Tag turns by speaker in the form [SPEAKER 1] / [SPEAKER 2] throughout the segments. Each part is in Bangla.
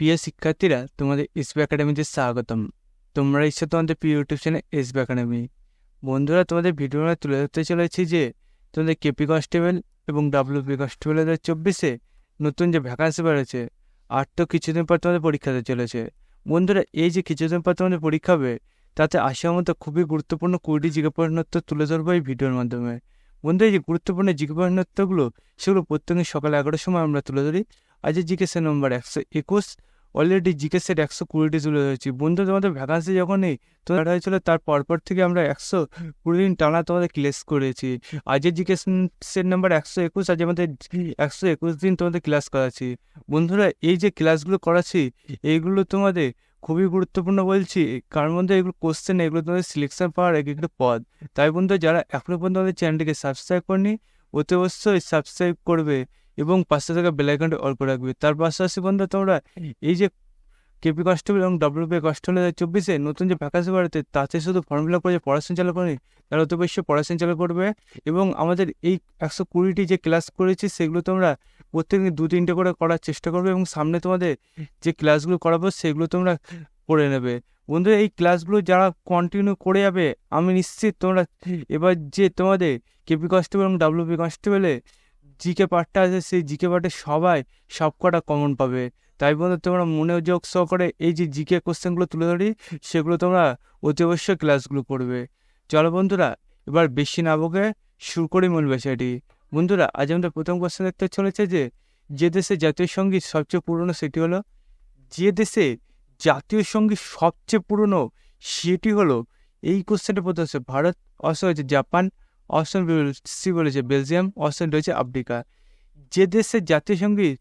[SPEAKER 1] প্রিয় শিক্ষার্থীরা, তোমাদের এসবি একাডেমিতে স্বাগতম। তোমরা এসে তোমাদের প্রিয় ইউটিউব চ্যানেল এসবি একাডেমি। বন্ধুরা, তোমাদের ভিডিও তুলে ধরতে চলেছি যে তোমাদের কেপি কনস্টেবল এবং ডাব্লিউপি কনস্টেবল 2024-এ নতুন যে ভ্যাকান্সি বেরোচ্ছে, আর তো কিছুদিন পর তোমাদের পরীক্ষা হতে চলেছে। বন্ধুরা, এই যে কিছুদিন পর তোমাদের পরীক্ষা হবে, তাতে আসার মতো খুবই গুরুত্বপূর্ণ 20টি জিজ্ঞাসাবাদের উত্তর তুলে ধরবো এই ভিডিওর মাধ্যমে। বন্ধু, এই যে গুরুত্বপূর্ণ জিজ্ঞাসাবাদের উত্তরগুলো, সেগুলো প্রত্যেকদিন সকাল 11টার সময় আমরা তুলে ধরি। আজকে জিজ্ঞাসা নম্বর 121। অলরেডি জিকে সেট 120টি তুলে ধরেছি। বন্ধু, তোমাদের ভ্যাকান্সি যখন নেই তোমার হয়েছিল, তার পরপর থেকে আমরা 120 দিন টানা তোমাদের ক্লাস করেছি। আজকের জিকে সেট নাম্বার 121, আজ আমাদের 121 দিন তোমাদের ক্লাস করাচ্ছি। বন্ধুরা, এই যে ক্লাসগুলো করাচ্ছি, এইগুলো তোমাদের খুবই গুরুত্বপূর্ণ বলছি, কার মধ্যে এগুলো কোশ্চেন, এগুলো তোমাদের সিলেকশন পাওয়ার এক একটা পদ। তাই বন্ধু, যারা এখনো পর্যন্ত আমাদের চ্যানেলটিকে সাবস্ক্রাইব করেনি, অতি অবশ্যই সাবস্ক্রাইব করবে এবং পাশে থাকা বেল আইকনটি অল করে রাখবে। তার পাশাপাশি বন্ধু, তোমরা এই যে কেপি কনস্টেবল এবং ডাব্লিউপি কনস্টেবল 2024-এ নতুন যে ভ্যাকান্সি বাড়াতে, তাতে শুধু ফর্ম ফিল আপ করে পড়াশোনা চালু করেনি, তারা অতি অবশ্যই পড়াশোনা চালু করবে। এবং আমাদের এই 120টি যে ক্লাস করেছি, সেগুলো তোমরা প্রত্যেকদিন 2-3টে করে করার চেষ্টা করবে এবং সামনে তোমাদের যে ক্লাসগুলো করাবো সেগুলো তোমরা করে নেবে। বন্ধু, এই ক্লাসগুলো যারা কন্টিনিউ করে যাবে, আমি নিশ্চিত তোমরা এবার যে তোমাদের কেপি কনস্টেবল এবং ডাব্লিউপি কনস্টেবলে জিকে পার্টটা আছে, সেই জিকে পার্টে সবাই সবকটা কমন পাবে। তাই বন্ধু, তোমরা মনোযোগ সহকারে এই যে জিকে কোশ্চেনগুলো তুলে ধরি, সেগুলো তোমরা অতি অবশ্যই ক্লাসগুলো করবে। চলো বন্ধুরা, এবার বেশি না বকে শুরু করি মূল বিষয়টি। বন্ধুরা, আজ আমাদের প্রথম কোশ্চেন দেখতে চলেছে যে দেশে জাতীয় সঙ্গীত সবচেয়ে পুরনো সেটি হলো, যে দেশে জাতীয় সঙ্গীত সবচেয়ে পুরনো সেটি হলো, এই কোশ্চেনটা প্রথম হচ্ছে ভারত, অপশন হচ্ছে জাপান, অপশন সি বলেছে বেলজিয়াম, অপশন রয়েছে আফ্রিকা। যে দেশের জাতীয় সঙ্গীত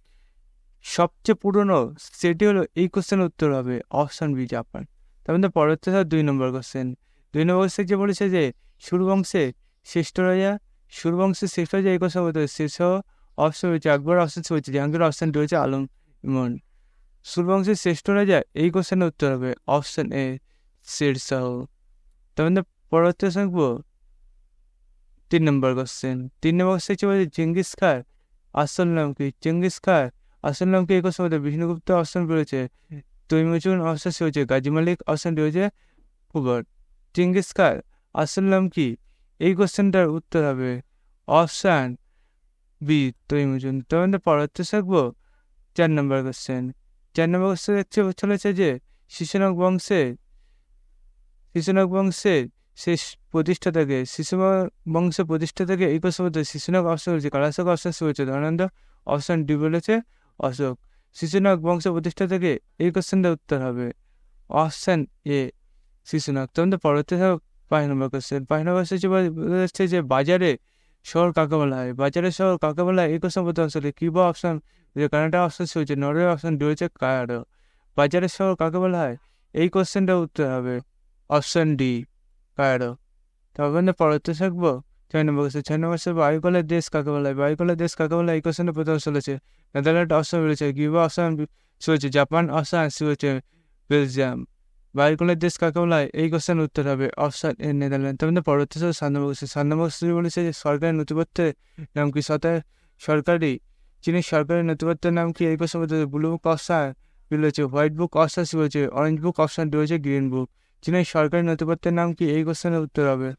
[SPEAKER 1] সবচেয়ে পুরনো সেটি হলো, এই কোশ্চেনের উত্তর হবে অপশন বি জাপান। তার মধ্যে পরবর্তী 2 নম্বর কোশ্চেন। 2 নম্বর কোশ্চেন যে বলেছে যে সুরবংশে শ্রেষ্ঠ রাজা, সুরবংশের শ্রেষ্ঠ রাজা এই কোশ্চেন বলতে শেষ অপশন হচ্ছে আকবর, অপশন সি হচ্ছে জাহাঙ্গীর, অপশন ডি হচ্ছে আলম ইমন। সুরবংশের শ্রেষ্ঠ রাজা এই কোশ্চেনের উত্তর হবে অপশন এ শেরশাহ। তার মধ্যে পরবর্তী থাকবো 3 নম্বর কোশ্চেন। 3 নম্বর কোশ্চেন হচ্ছে বলছে চেঙ্গিস খার আসল নাম কি? চেঙ্গিস খার আসল নাম কি? এই কোশ্চেন মধ্যে বিষ্ণুগুপ্ত অপশন রয়েছে তৈমুচুন, অপশন সি হচ্ছে গাজী মালিক, অপশন ডি হচ্ছে ফুবর। চেঙ্গিস খার আসল নাম কি? এই কোশ্চেনটার উত্তর হবে অপশন বি তৈমুচুন। তার মধ্যে পরবর্তী থাকবো 4 নম্বর কোশ্চেন। 4 নম্বর কোশ্চেন দেখতে চলেছে যে শিশুনাগ বংশের শেষ প্রতিষ্ঠাতাকে, বংশের প্রতিষ্ঠাতাকে এই কোশ্চেন মধ্যে শিশুনাগ অপশন হচ্ছে কালাশোক, অপশন সি হচ্ছে ধনানন্দ, অপশন ডি বলেছে অশোক। শিশুনাগ বংশের প্রতিষ্ঠাতাকে এই কোশ্চেনটার উত্তর হবে অপশন এ শিশুনাগ। তোমাদের পরবর্তী 5 নম্বর কোশ্চেন। 5 নম্বর হচ্ছে যে বাজারে শহর কাকে বলা হয়? বাজারের শহর কাকে বলা হয়? এই কোশ্চেন বলতে আসলে Cuba, option Canada, option C হচ্ছে নরওয়ে, অপশন ডি হচ্ছে কানাডা। বাজারের শহর কাকে বলা হয়? এই কোশ্চেনটার উত্তর হবে অপশন ডি কানাডা। তখন পরবর্তী থাকবো 6 নম্বর কোশ্চেন। 6 নম্বর বায়ুকলের দেশ কাকে বলা হয়? বায়ুকলের দেশ কাকে বলা হয়? এই কোশ্চেনটা প্রথম চলেছে নেদারল্যান্ড, অপশন রয়েছে কিউবা, অপশন সি হচ্ছে জাপান, অপশন সি হচ্ছে বেলজিয়াম। বায়ুকলের দেশ কাকে বলা হয়? এই কোশ্চেন উত্তর হবে অপশন এ নেদারল্যান্ড। তার মধ্যে পরবর্তী 7 নম্বর কোশ্চেন। 7 নম্বর কোশ্চেন বলেছে যে সরকারি নথিপত্রের নাম কি? সরকারি চীনের সরকারি নথিপত্রের নাম কি? এই question blue book, option B রয়েছে হোয়াইট বুক, অপশন সি হচ্ছে অরেঞ্জ বুক, অপশন ডি হচ্ছে গ্রিন বুক। চীনের সরকারি নথিপত্রের নাম কি? এই কোশ্চেনের উত্তর হবে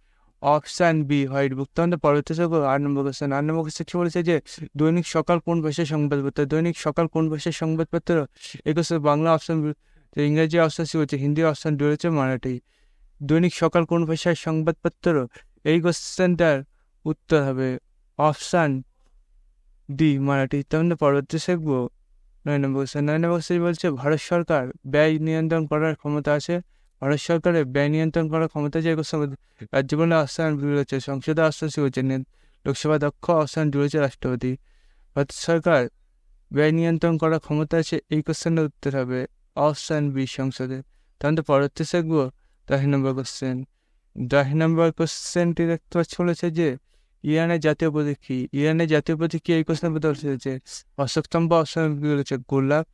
[SPEAKER 1] অপশন বি হোয়াইট বুক। তখন পরবর্তী 8 নম্বর কোশ্চেন। 8 নম্বর কোশ্চেন কি বলেছে যে দৈনিক সকাল কোন ভাষার সংবাদপত্র? দৈনিক সকাল কোন ভাষার সংবাদপত্র? এই কোশ্চেন বাংলা, অপশন ইংরেজি, অপশন সি হচ্ছে হিন্দি, অপশন ডি হচ্ছে মারাঠি। দৈনিক সকাল কোন ভাষার সংবাদপত্র? এই কোশ্চেনটার উত্তর হবে অপশন ডি মারাঠি। তাহলে পরবর্তী শিখবো 9 নম্বর কোশ্চেন। 9 নম্বর কোশ্চেন বলছে ভারত সরকার ব্যয় নিয়ন্ত্রণ করার ক্ষমতা আছে? ভারত সরকারের ব্যয় নিয়ন্ত্রণ করার ক্ষমতা যে রাজ্যপালের অপশন বি হচ্ছে সংসদে, অপশন সি হচ্ছে লোকসভা দক্ষ, অপশন ডি হচ্ছে রাষ্ট্রপতি। ভারত সরকার ব্যয় নিয়ন্ত্রণ করার ক্ষমতা আছে, এই কোশ্চেনের উত্তর হবে অপশন বি সংসদে। তাহলে পরবর্তী শিখবো 10 নম্বর কোশ্চেন। 10 নম্বর কোশ্চেনটি দেখতে পাচ্ছি বলেছে যে ইরানের জাতীয় প্রতীক কি? ইরানের জাতীয় প্রতীক কি? এই কোশ্চেন বলতে হচ্ছে অশোকস্তম্ভ, অপশন বি হচ্ছে গোলাপ,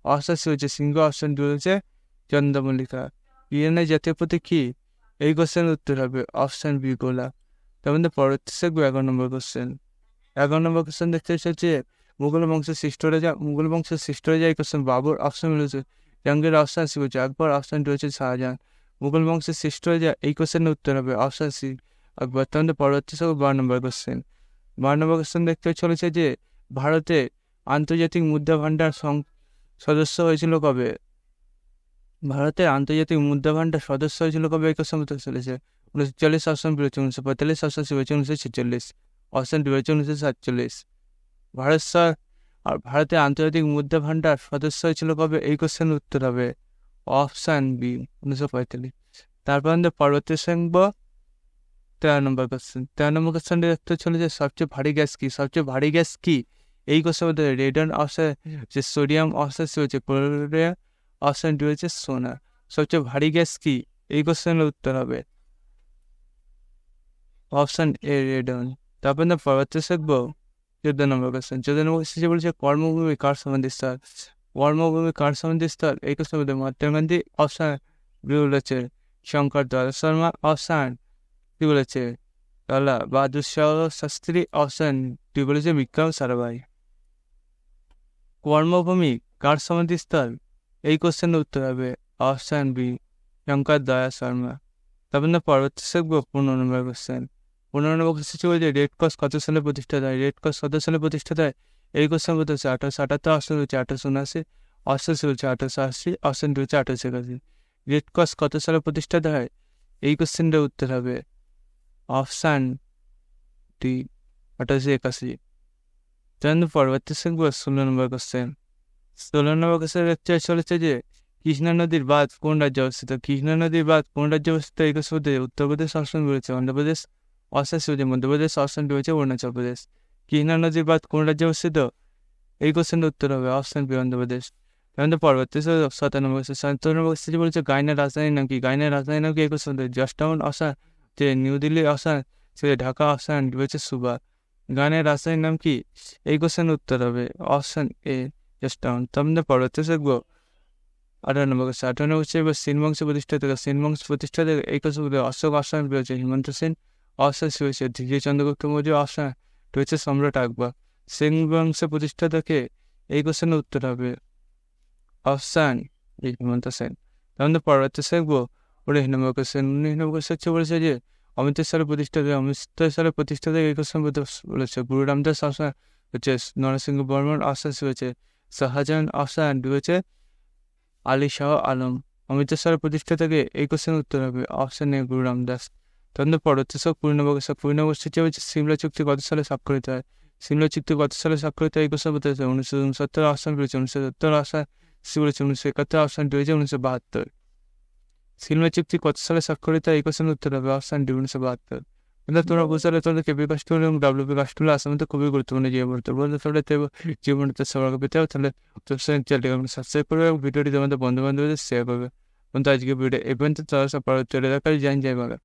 [SPEAKER 1] অপশন সি হচ্ছে সিংহ, অপশন ডি হচ্ছে চন্দ্রমল্লিকা। ইরানের জাতীয় প্রতীক কি? এই কোশ্চেনের উত্তর হবে অপশন বি গোলাপ। তার মধ্যে পরবর্তী শিখবো 11 নম্বর কোশ্চেন। 11 নম্বর কোশ্চেন দেখতে হচ্ছে মুঘল বংশের সৃষ্ট রাজা এই কোশ্চেন বাবর, অপশন রয়েছে জাহাঙ্গীর, অপশন সি হচ্ছে আকবর, অপশন রয়েছে শাহজাহান। মুঘল বংশের সৃষ্ট রাজা এই কোশ্চেনের উত্তর হবে অপশন সি আকবর। তাহলে পরবর্তী 12 নম্বর কোশ্চেন। 12 নম্বর কোশ্চেন দেখতে চলেছে যে ভারতে আন্তর্জাতিক মুদ্রা ভান্ডার সদস্য হয়েছিল কবে? ভারতের আন্তর্জাতিক মুদ্রা ভান্ডার সদস্য হয়েছিল কবে? এই কোশ্চেন হতে চলেছে 1940, অপশন বি হচ্ছে 1945, অপশন সি হচ্ছে 1946, অপশন ডি হচ্ছে 1947। ভারতের আন্তর্জাতিক মুদ্রা ভান্ডার সদস্য হয়েছিল কবে? এই কোশ্চেনের উত্তর হবে অপশন বি 1945। তারপর আমাদের পরবর্তী সংখ্য 13 নম্বর কোশ্চেন। 13 নম্বর কোশ্চেনটি দেখতে চলেছে সবচেয়ে ভারী গ্যাস কি? সবচেয়ে ভারী গ্যাস কি? এই কোশ্চেন মধ্যে রেডন, অপশন যে সোডিয়াম, অপশন সি হচ্ছে ক্লোরিন, অপশন ডি হচ্ছে সোনা। সবচেয়ে ভারী গ্যাস কি? এই কোশ্চেনের উত্তর হবে অপশন এ রেডন। তারপর আমরা পরবর্তী শিখবো 14 নম্বর কোশ্চেন। 14 নম্বর কোশ্চেন বলছে কর্মভূমি কার সমাধি স্থল? কর্মভূমি কার সমাধি স্থল? এই কোশ্চেন মধ্যে মহাত্মা গান্ধী, অপশন বি বলেছে শঙ্কর দয়াল শর্মা, অপশন কি বলেছে লালা বাহাদুর শাস্ত্রী, অপশন ডি বলেছে বিক্রম সারাভাই। কর্মভূমি কার সমাধিস্থল? এই কোশ্চেনের উত্তর হবে অপশন বি শঙ্কর দয়াল শর্মা। তারপর না পরবর্তী শিখবো 15 নম্বর কোশ্চেন। 15 নম্বর কোশ্চেন বলছে রেড ক্রস কত সালে প্রতিষ্ঠা হয়? রেড ক্রস কত সালে প্রতিষ্ঠা হয়? এই কোশ্চেন বলতে হচ্ছে 1878, অপশন হচ্ছে 1879, অপশন সি হচ্ছে 1880, অপশন ডি হচ্ছে 1881। রেড ক্রস কত সালে প্রতিষ্ঠা হয়? এই কোশ্চেনটার উত্তর হবে অপশন ডি 1881। তাহলে পরবর্তী শিখবো 16 নম্বর কোশ্চেন। 16 নম্বর কোশ্চেন দেখতে চলেছে যে কৃষ্ণা নদীর বাঁধ কোন রাজ্যে অবস্থিত? কৃষ্ণা নদীর বাঁধ কোন রাজ্যে অবস্থিত? এই কোশ্চেন উত্তরপ্রদেশ, অপশন রয়েছে অন্ধ্রপ্রদেশ, অপশন সি হচ্ছে মধ্যপ্রদেশ, অপশন ডি হচ্ছে অরুণাচল প্রদেশ। কৃষ্ণা নদীর বাঁধ কোন রাজ্যে অবস্থিত? এই কোশ্চেনের উত্তর হবে অপশন বি অন্ধ্রপ্রদেশ। তাহলে পরবর্তী 17 নম্বর কোশ্চেন। 17 নম্বর কোশ্চেন বলছে গায়নের রাজধানীর নাম কি? গায়নের রাজধানীর নাম কি? এই কোশ্চেন জর্জ টাউন, অপশন যে new Delhi, option C Dhaka, option D হচ্ছে সুবা। গানের রাজধানীর নাম কি? এই কোশ্চেনের উত্তর হবে অপশন এ জর্জ টাউন। তাহলে পরবর্তী শিখবো 18 নম্বর কোশ্চেন। 18 নম্বর কোশ্চেন সেন বংশ প্রতিষ্ঠা থেকে এই কোশ্চেন অশোক, অপশন বি হচ্ছে হিমন্ত সেন, অপশন সি হচ্ছে দ্বিতীয় চন্দ্রগুপ্ত মৌর্য, অপশন ডি হচ্ছে সম্রাট আকবর। সেন বংশের প্রতিষ্ঠা থেকে এই কোশ্চেনের উত্তর হবে অপশন ডি হিমন্ত সেন। তাহলে পরবর্তী শিখবো 19 নম্বর কোশ্চেন। 19 নম্বর কোশ্চেন বলেছে যে অমৃতসরের প্রতিষ্ঠা থেকে এই কোশ্চেন বলেছে গুরু রামদাস, অপশন হচ্ছে নরসিংহ বর্মন, অপশন সি হচ্ছে শাহজাহান, অপশন ডি হচ্ছে আলী শাহ আলম। অমৃতসরের প্রতিষ্ঠা থেকে এই কোশ্চেনের উত্তর হবে অপশন এ গুরু রামদাস। তখন পরবর্তী 20 নম্বর কোশ্চেন হচ্ছে সিমলা চুক্তি কত সালে স্বাক্ষরিত হয়? সিমলা চুক্তি কত সালে স্বাক্ষরিত হয়? এই কোশ্চেন বলতে হচ্ছে 1969, অপশন রয়েছে 1970, অপশন সি বলেছে 1971, অপশন ডি হচ্ছে 1972। সিমলা চুক্তি কত সালে স্বাক্ষরিত হয়? এই কোশ্চেনের উত্তর হবে অপশন ডি 1972। কিন্তু তোমরা বুঝতে পারলে তোমাদের কেপি কাস্টুল এবং ডাব্লিউপি কাস্টুল আসামে খুবই গুরুত্বপূর্ণ জীবনটা সবার পেতে হবে, তাহলে চ্যানেলটি সাবস্ক্রাইব করবে এবং ভিডিওটি তোমাদের বন্ধু বান্ধবদের শেয়ার করবে। কিন্তু আজকে ভিডিও এই পর্যন্ত, তারা সব পরবর্তী দেখার জয় বাংলা।